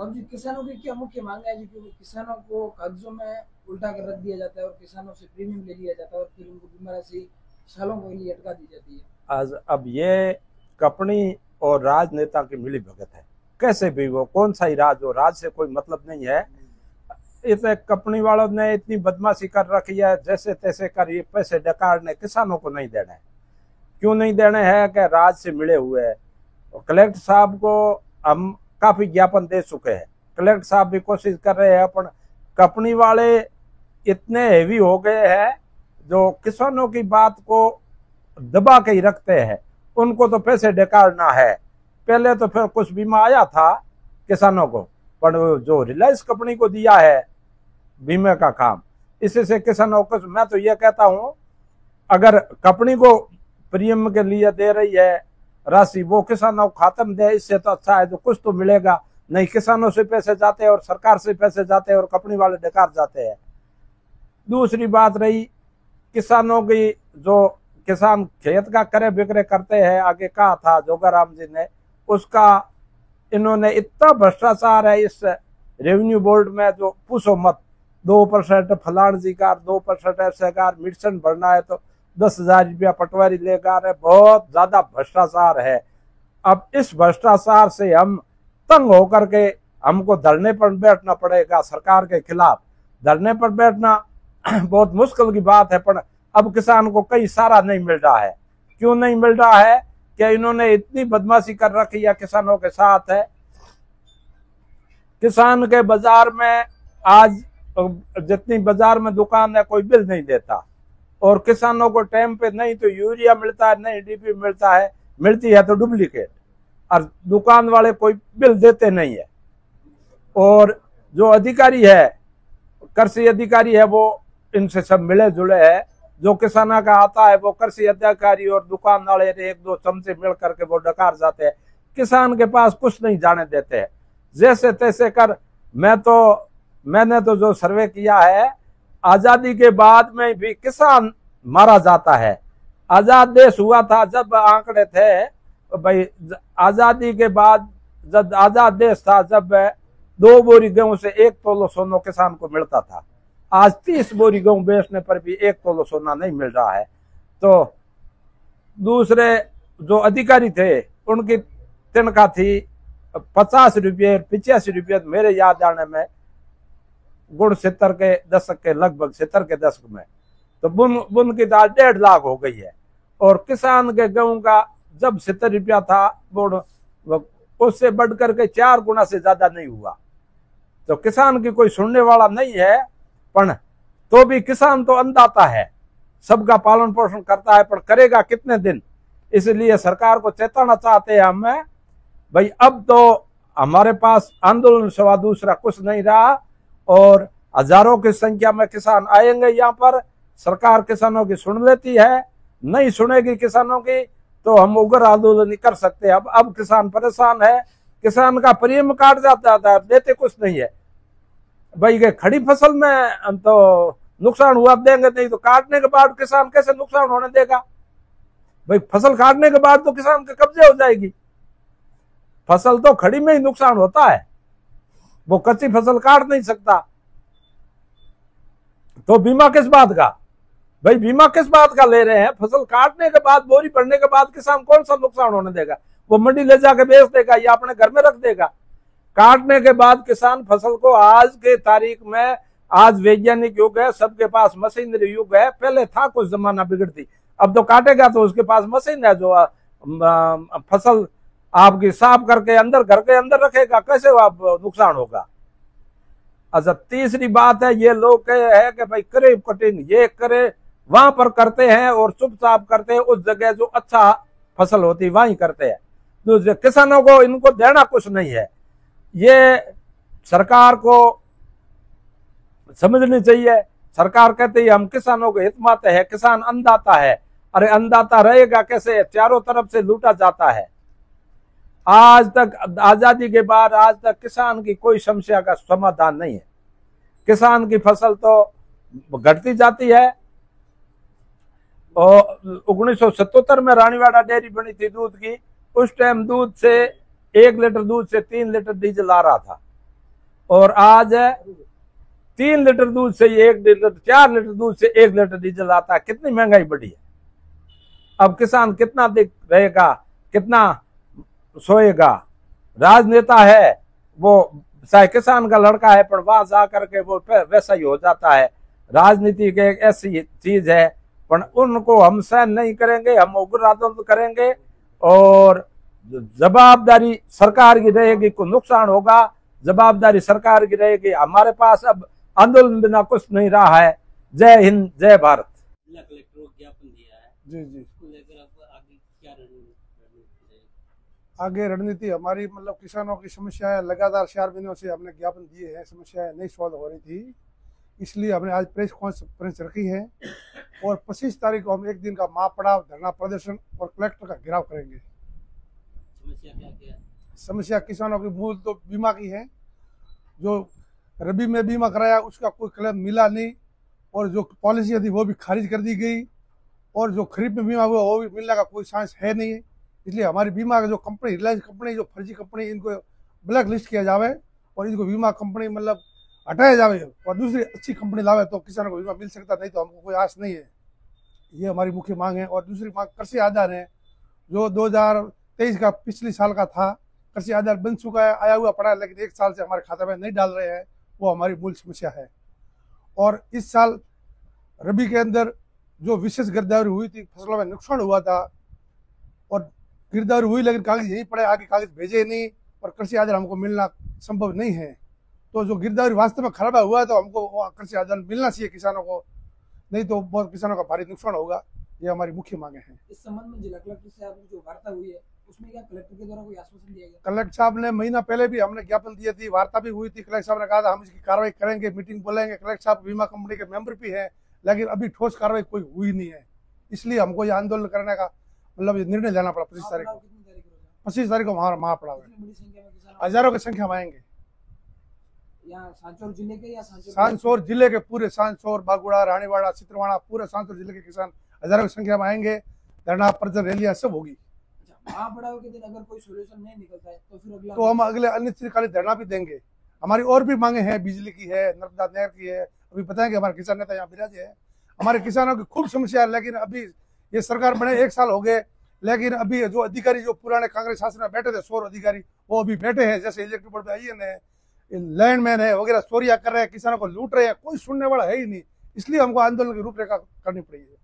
अब जी किसानों की क्या मुख्य मांग है जी, क्योंकि किसानों को कागजों में उल्टा कर रख दिया जाता है और किसानों से प्रीमियम ले लिया जाता है और फिर उनको बीमारी से सालों के लिए अटका दी जाती है। आज अब ये कंपनी और राजनेता की मिली भगत है। कैसे भी वो कौन सा ही राज हो, राज से कोई मतलब नहीं है। इस कंपनी वालों ने इतनी बदमाशी कर रखी है, जैसे तैसे कर ये पैसे डकारने, किसानों को नहीं देना है। क्यों नहीं देने हैं कि राज से मिले हुए हैं। कलेक्टर साहब को हम काफी ज्ञापन दे चुके हैं, कलेक्टर साहब भी कोशिश कर रहे हैं, पर कंपनी वाले इतने हेवी हो गए हैं जो किसानों की बात को दबा के ही रखते हैं। उनको तो पैसे डकारना है। पहले तो फिर कुछ बीमा आया था किसानों को, पर जो रिलायंस कंपनी को दिया है बीमे का काम, इसी से किसानों को, मैं तो ये कहता हूं, अगर कंपनी को प्रीमियम के लिए दे रही है राशि, वो किसानों को खाते में दे, इससे तो अच्छा है, जो कुछ तो मिलेगा। नहीं, किसानों से पैसे जाते हैं और सरकार से पैसे जाते हैं और कंपनी वाले डकार जाते हैं। दूसरी बात रही किसानों की, जो किसान खेत का क्रय विक्रय करते हैं, आगे कहा था जोगाराम जी ने, उसका इन्होंने इतना भ्रष्टाचार है इस रेवेन्यू बोर्ड में, जो पूछो मत। 2% फलान जी का, 2% ऐसे का, मिशन भरना है तो 10,000 रुपया पटवारी लेगा। बहुत ज्यादा भ्रष्टाचार है। अब इस भ्रष्टाचार से हम तंग होकर के हमको धरने पर बैठना पड़ेगा सरकार के खिलाफ। धरने पर बैठना बहुत मुश्किल की बात है, पर अब किसान को कई सारा नहीं मिल रहा है। क्यों नहीं मिल रहा है? कि इन्होंने इतनी बदमाशी कर रखी है किसानों के साथ है। किसान के बाजार में आज जितनी बाजार में दुकान है, कोई बिल नहीं देता, और किसानों को टाइम पे नहीं तो यूरिया मिलता है, नहीं डीपी मिलता है, मिलती है तो डुप्लीकेट, और दुकान वाले कोई बिल देते नहीं है। और जो अधिकारी है, कृषि अधिकारी है, वो इनसे सब मिले जुले है। जो किसाना का आता है वो कृषि अधिकारी और दुकान वाले एक दो चमचे मिल करके वो डकार जाते हैं, किसान के पास कुछ नहीं जाने देते हैं। जैसे तैसे कर, मैंने तो जो सर्वे किया है, आजादी के बाद में भी किसान मारा जाता है। आजाद देश हुआ था जब आंकड़े थे, भाई आजादी के बाद जब आजाद देश था, जब 2 बोरी गेहूं से 1 तोलो सोना किसान को मिलता था। आज 30 बोरी गेहूं बेचने पर भी 1 तोलो सोना नहीं मिल रहा है। तो दूसरे जो अधिकारी थे, उनकी तनख्वाह थी 50 रुपये, 85 रुपये, मेरे याद आने में गुण 70 के दशक के, लगभग 70 के दशक में। तो बुन की दाल 1.5 लाख हो गई है। और किसान के गेहूं का जब 70 रुपया था गुण, उससे बढ़कर के 4 गुना से ज्यादा नहीं हुआ। तो किसान की कोई सुनने वाला नहीं है। पर तो भी किसान तो अन्नदाता है, सबका पालन पोषण करता है, पर करेगा कितने दिन? इसलिए सरकार को चेताना चाहते हैं हमें, भाई अब तो हमारे पास आंदोलन सिवा दूसरा कुछ नहीं रहा, और हजारों की संख्या में किसान आएंगे यहाँ पर। सरकार किसानों की सुन लेती है, नहीं सुनेगी किसानों की तो हम उग्र आंदोलन कर सकते हैं। अब किसान परेशान है। किसान का प्रीमियम काट जाता था, देते कुछ नहीं है। भाई के खड़ी फसल में तो नुकसान हुआ देंगे, नहीं तो काटने के बाद किसान कैसे नुकसान होने देगा? भाई फसल काटने के बाद तो किसान के कब्जे हो जाएगी। फसल तो खड़ी में ही नुकसान होता है, वो कच्ची फसल काट नहीं सकता। तो बीमा किस बात का? भाई बीमा किस बात का ले रहे हैं? फसल काटने के बाद, बोरी पड़ने के बाद किसान कौन सा नुकसान होने देगा? वो मंडी ले जाके बेच देगा या अपने घर में रख देगा। काटने के बाद किसान फसल को, आज के तारीख में, आज वैज्ञानिक युग है, सबके पास मशीनरी युग है। पहले था कुछ जमाना बिगड़ती, अब तो काटेगा तो उसके पास मशीन है जो फसल आपकी साफ करके अंदर, घर के अंदर रखेगा। कैसे आप नुकसान होगा? अच्छा, तीसरी बात है, ये लोग है कि भाई करे कटिंग, ये करे वहां पर करते हैं और चुपचाप करते हैं। उस जगह जो अच्छा फसल होती वहीं करते हैं। दूसरे किसानों को इनको देना कुछ नहीं है। ये सरकार को समझनी चाहिए। सरकार कहती है हम किसानों के हित में है, किसान अन्नदाता है। अरे अन्नदाता रहेगा कैसे? चारों तरफ से लूटा जाता है। आज तक, आजादी के बाद आज तक किसान की कोई समस्या का समाधान नहीं है। किसान की फसल तो घटती जाती है। और 1977 में रानीवाड़ा डेयरी बनी थी दूध की। उस टाइम दूध से 1 लीटर दूध से 3 लीटर डीजल आ रहा था। और आज 3 लीटर दूध से 1 लीटर, 4 लीटर दूध से 1 लीटर डीजल आता है। कितनी महंगाई बढ़ी है। अब किसान कितना दिख रहेगा, कितना सोएगा। राजनेता है वो चाहे किसान का लड़का है, पर वहां जा करके वो वैसा ही हो जाता है। राजनीति एक ऐसी चीज है, पर उनको हम सहन नहीं करेंगे, हम उग्र आंदोलन करेंगे और जवाबदारी सरकार की रहेगी। को नुकसान होगा, जवाबदारी सरकार की रहेगी। हमारे पास अब आंदोलन बिना कुछ नहीं रहा है। जय हिंद, जय भारत। जिला कलेक्टर को ज्ञापन दिया है जी जी। इसको लेकर आप आगे क्या रणनीति है? आगे रणनीति हमारी मतलब किसानों की समस्याएं लगातार 4 महीनों से हमने ज्ञापन दिए हैं, समस्याएं नहीं सॉल्व हो रही थी, इसलिए हमने आज प्रेस कॉन्फ्रेंस रखी है और 25 तारीख को हम 1 दिन का महापड़ाव, धरना प्रदर्शन और कलेक्टर का घेराव करेंगे। समस्या क्या क्या है? समस्या किसानों की मूल तो बीमा की है। जो रबी में बीमा कराया उसका कोई क्लेम मिला नहीं और जो पॉलिसी थी वो भी खारिज कर दी गई और जो खरीफ में बीमा हुआ वो भी मिलने का कोई चांस है नहीं। इसलिए हमारी बीमा का जो कंपनी, रिलायंस कंपनी, जो फर्जी कंपनी, इनको ब्लैक लिस्ट किया जावे और इनको बीमा कंपनी मतलब हटाया जावे और दूसरी अच्छी कंपनी लावे तो किसानों को बीमा मिल सकता, नहीं तो हमको कोई आस नहीं है। ये हमारी मुख्य मांग है। और दूसरी मांग कृषि आधार है, जो 2023 का पिछले साल का था, कृषि आधार बन चुका है, आया हुआ पड़ा है, लेकिन 1 साल से हमारे खाते में नहीं डाल रहे हैं, वो हमारी मूल समस्या है। और इस साल रबी के अंदर जो विशेष गिरदावरी हुई थी, फसलों में नुकसान हुआ था और गिरदावरी हुई लेकिन कागज यहीं पड़े, आगे कागज भेजे नहीं और कृषि आधार हमको मिलना संभव नहीं है। तो जो गिरदावरी वास्तव में खराब हुआ है तो हमको कृषि आधार मिलना चाहिए किसानों को, नहीं तो बहुत किसानों का भारी नुकसान होगा। ये हमारी मुख्य मांगे हैं। इस संबंध में जिला कलेक्टर से आपकी जो वार्ता हुई है उसमें क्या कलेक्टर के द्वारा कोई आश्वासन दिया गया? कलेक्टर साहब ने महीना पहले भी हमने ज्ञापन दिए थी, वार्ता भी हुई थी। कलेक्टर साहब ने कहा था हम इसकी कार्रवाई करेंगे, मीटिंग बुलाएंगे। कलेक्टर साहब बीमा कंपनी के मेंबर भी हैं, लेकिन अभी ठोस कार्रवाई कोई हुई नहीं है। इसलिए हमको ये आंदोलन करने का मतलब ये निर्णय लेना पड़ा। 25 तारीख को, कितनी तारीख को होगा? 25 तारीख को हमारा महापड़ाव है। कितनी बड़ी संख्या में किसान हजारों की संख्या में आएंगे। यहाँ सांचौर जिले के या सांसौर जिले के पूरे सांसौर, बागुड़ा, रानीवाड़ा, चित्रवाड़ा, पूरे सांसौर जिले के किसान हजारों की संख्या में आएंगे। धरना, प्रदर्शन, रैलियां सब होगी। महापड़ाव के दिन अगर कोई सोल्यूशन नहीं निकलता है तो फिर अगला तो हम अगले अनिश्चितकालीन धरना भी देंगे। हमारी और भी मांगे हैं, बिजली की है, नर्मदा नहर की है। अभी पता है कि हमारे किसान नेता यहाँ विराजे है। हमारे किसानों की खूब समस्या है, लेकिन अभी ये सरकार बने 1 साल हो गए, लेकिन अभी जो अधिकारी जो पुराने कांग्रेस शासन में बैठे थे, 100 अधिकारी, वो अभी बैठे हैं। जैसे इलेक्ट्रिक बोर्ड में आईएन है, लैंडमैन है वगैरह, चोरियां कर रहे हैं, किसानों को लूट रहे हैं, कोई सुनने वाला है ही नहीं। इसलिए हमको आंदोलन की रूपरेखा करनी पड़ी है।